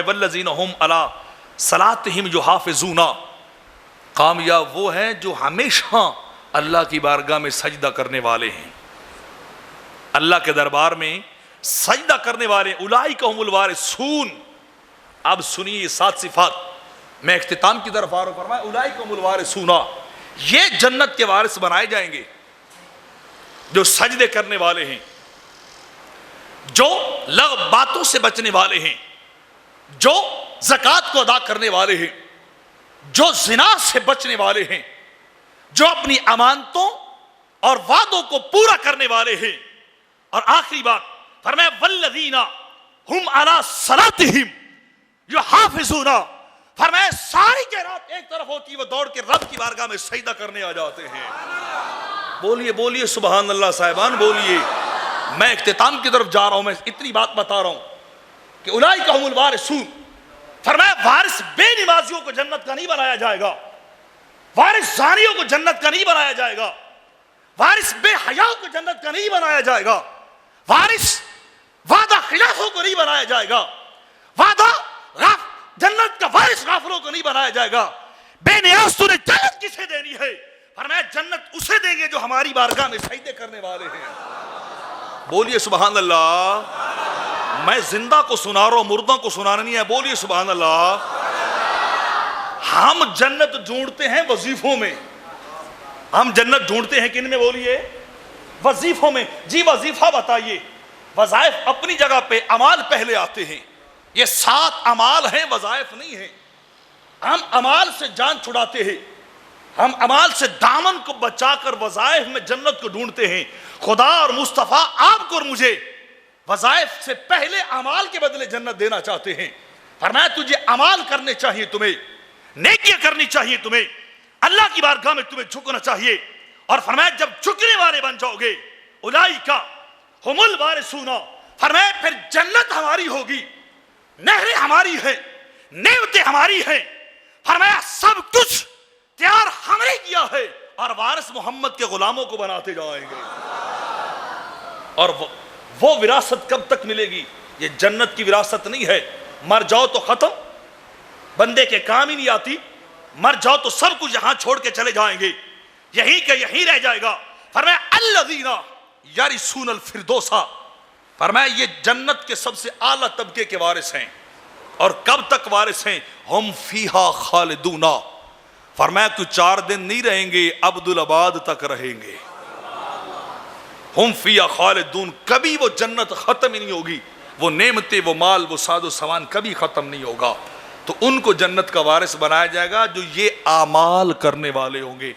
والذین هم علی صلاتہم یحافظون، کامیاب وہ ہیں جو ہمیشہ اللہ کی بارگاہ میں سجدہ کرنے والے ہیں، اللہ کے دربار میں سجدہ کرنے والے، اولئک هم الوارثون۔ اب سنیے یہ 7 صفات، میں اختتام کی طرف آ رہا ہوں۔ فرمایا اولئک هم الوارثون، یہ جنت کے وارث بنائے جائیں گے جو سجدے کرنے والے ہیں، جو لغو باتوں سے بچنے والے ہیں، جو زکوٰۃ کو ادا کرنے والے ہیں، جو زنا سے بچنے والے ہیں، جو اپنی امانتوں اور وعدوں کو پورا کرنے والے ہیں، اور آخری بات فرمایا والذین هم علی صلاتہم یحافظون، فرمایا ساری کائنات ایک طرف ہوتی ہے، وہ دوڑ کے رب کی بارگاہ میں سجدہ کرنے آ جاتے ہیں۔ بولیے بولیے سبحان اللہ صاحبان، بولیے۔ میں اختتام کی طرف جا رہا ہوں، میں اتنی بات بتا رہا ہوں کہ اولئک هم الوارثون، فرمایا وارث بے نمازیوں کو جنت کا نہیں بنایا جائے گا، وارث زانیوں کو جنت کا نہیں بنایا جائے گا، وارث بے حیاؤں کو جنت کا نہیں بنایا جائے گا، وارث وعدہ خلافوں کو نہیں بنایا جائے گا، جنت کا وارث غافلوں کو نہیں بنایا جائے گا۔ بے نیاز تو نے جنت کسے دینی ہے؟ فرمایا جنت اسے دیں گے جو ہماری بارگاہ میں سجدے کرنے والے ہیں۔ بولیے سبحان اللہ۔ میں زندہ کو سنا رہا ہوں، مردوں کو سنانا نہیں ہے، بولیے سبحان اللہ۔ ہم جنت ڈھونڈتے ہیں وظیفوں میں، ہم جنت ڈھونڈتے ہیں کن میں؟ بولیے وظیفوں میں۔ جی وظیفہ بتائیے، وظائف اپنی جگہ پہ، اعمال پہلے آتے ہیں، یہ 7 اعمال ہیں، وظائف نہیں ہیں۔ ہم اعمال سے جان چھڑاتے ہیں، ہم اعمال سے دامن کو بچا کر وظائف میں جنت کو ڈھونڈتے ہیں۔ خدا اور مصطفیٰ آپ کو اور مجھے وظائف سے پہلے اعمال کے بدلے جنت دینا چاہتے ہیں۔ فرمایا تجھے اعمال کرنے چاہیے، تمہیں نیکیاں کرنی چاہیے، تمہیں اللہ کی بارگاہ میں تمہیں جھکنا چاہیے، اور فرمایا جب جھکنے والے بن جاؤ گے اولئک هم الوارثون، فرمایا پھر جنت ہماری ہوگی، نہریں ہماری ہیں، نعمتیں ہماری ہیں، فرمایا سب کچھ تیار ہم نے کیا ہے، اور وارث محمد کے غلاموں کو بناتے جائیں گے۔ اور وہ وراثت کب تک ملے گی؟ یہ جنت کی وراثت نہیں ہے مر جاؤ تو ختم، بندے کے کام ہی نہیں آتی، مر جاؤ تو سب کچھ یہاں چھوڑ کے چلے جائیں گے، یہی کہ یہی رہ جائے گا۔ فرمایا الذین یرثون الفردوس، فرمایا یہ جنت کے سب سے اعلیٰ طبقے کے وارث ہیں، اور کب تک وارث ہیں؟ ہم فیہا خالدون، فرمایا تو 4 دن نہیں رہیں گے، عبدالآباد تک رہیں گے۔ ہم فیہا خالدون، کبھی وہ جنت ختم ہی نہیں ہوگی، وہ نعمتیں، وہ مال، وہ ساد و سامان کبھی ختم نہیں ہوگا۔ تو ان کو جنت کا وارث بنایا جائے گا جو یہ اعمال کرنے والے ہوں گے۔